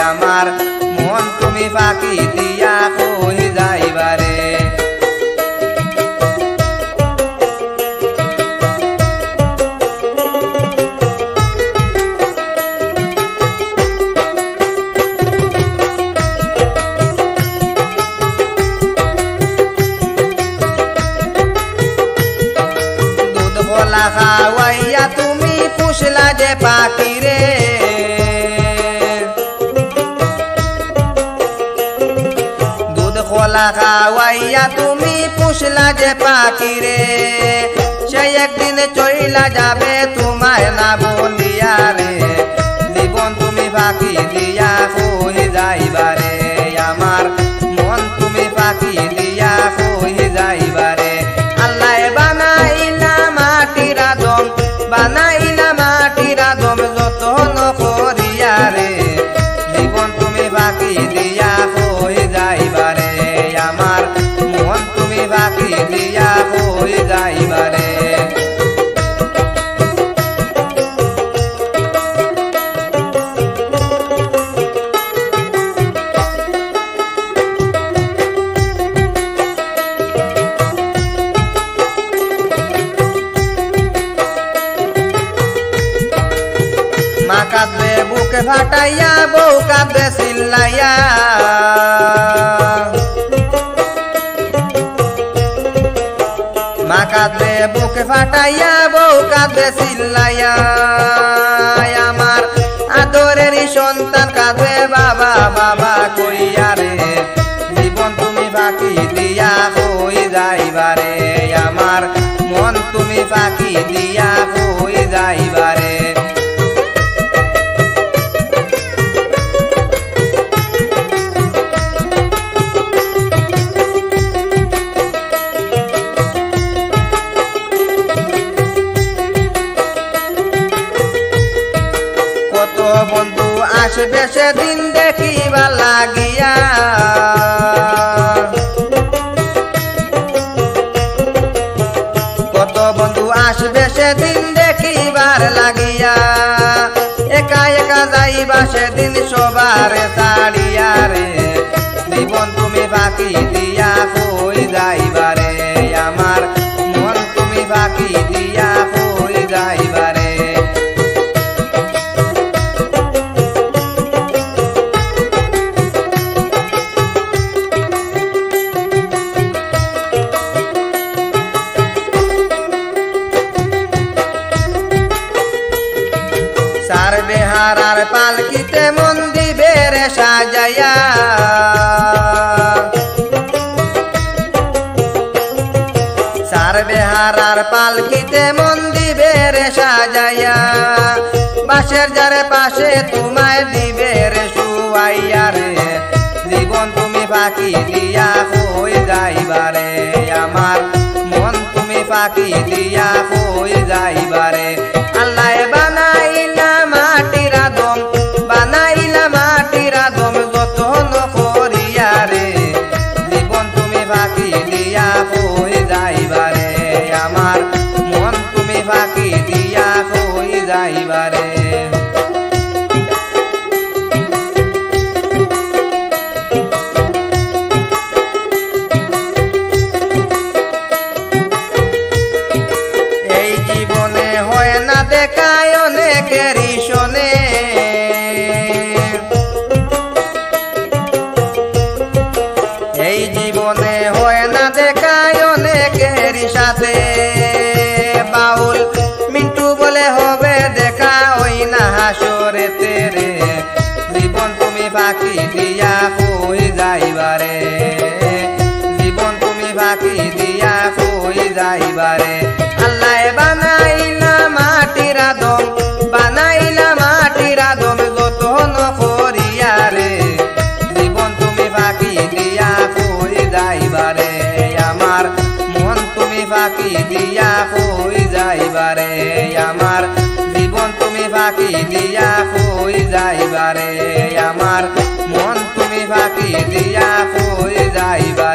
আমার মন তুমি ফাঁকি দিয়া কই যাইবারে খাওয়াইয়া তুমি পুষলা যে পাখি রে দুধ খোলা খাওয়াইয়া তুমি পুষলা যে পাখি রে সে একদিন চইলা যাবে তোমায় না বলিয়া রে জীবন তুমি ফাঁকি দিয়া কই যাইবারে আমার মন তুমি ফাঁকি দিয়া কই যাইবারে আল্লাহ বানাইলা মাটির আদম বানাইলা মাটির আদম যতন করিয়া রে জীবন তুমি ফাঁকি দিয়া কই যাইবারে আমার মন তুমি ফাঁকি দিয়া কই যাইবারে মা কাঁদবে বুকে ফাটাইয়া বউ কাঁদবে চিল্লাইয়া মা কাঁদবে বুকে ফাটাইয়া বউ কাঁদবে চিল্লাইয়া আমার আদরের সন্তান কাঁদবে বাবা বাবা কইয়া রে জীবন তুমি ফাঁকি দিয়া কই যাইবারে আমার মন তুমি ফাঁকি দিয়া কই যাইবারে কত বন্ধু আসবে সেদিন দেখিবা লাগিয়া কত বন্ধু আসবে সেদিন দেখিবার লাগিয়া একা একা যাইবা সেদিন সবার ছাড়িয়া রে জীবন তুমি ফাঁকি দিয়া কই যাইবারে আমার মন তুমি ফাঁকি দিয়া কই যাইবারে সার বেহারার পালকিতে মন দিবে রে সাজাইয়া সার বেহারার পালকিতে মন দিবে রে সাজাইয়া বাসের যারে পাশে তোমায় দিবে রে শুয়াইয়া রে জীবন তুমি ফাঁকি দিয়া কই যাইবারে আমার মন তুমি ফাঁকি দিয়া কই যাইবারে আল্লাহ বানাইলা মাটির আদম বানাইলা মাটির আদম যতন করিয়া রে জীবন তুমি ফাঁকি দিয়া কই যাইবারে আমার মন তুমি ফাঁকি দিয়া কই যাইবারে এই জীবনে হয় না দেখায় অনেকেরই শোনে এই জীবনে হয় না দেখায় অনেকেরই সাথে বাউল মিন্টু বলে হবে দেখা ওই না হাসরেতে রে জীবন তুমি ফাঁকি দিয়া কই যাইবারে জীবন তুমি ফাঁকি দিয়া কই যাইবারে আল্লাহ বানাইলা মাটির আদম বানাইলা মাটির আদম যতন করিয়া রে জীবন তুমি ফাঁকি দিয়া কই যাইবারে আমার মন তুমি ফাঁকি দিয়া কই যাইবারে আমার জীবন তুমি ফাঁকি দিয়া কই যাইবারে আমার মন তুমি ফাঁকি দিয়া কই যাইবারে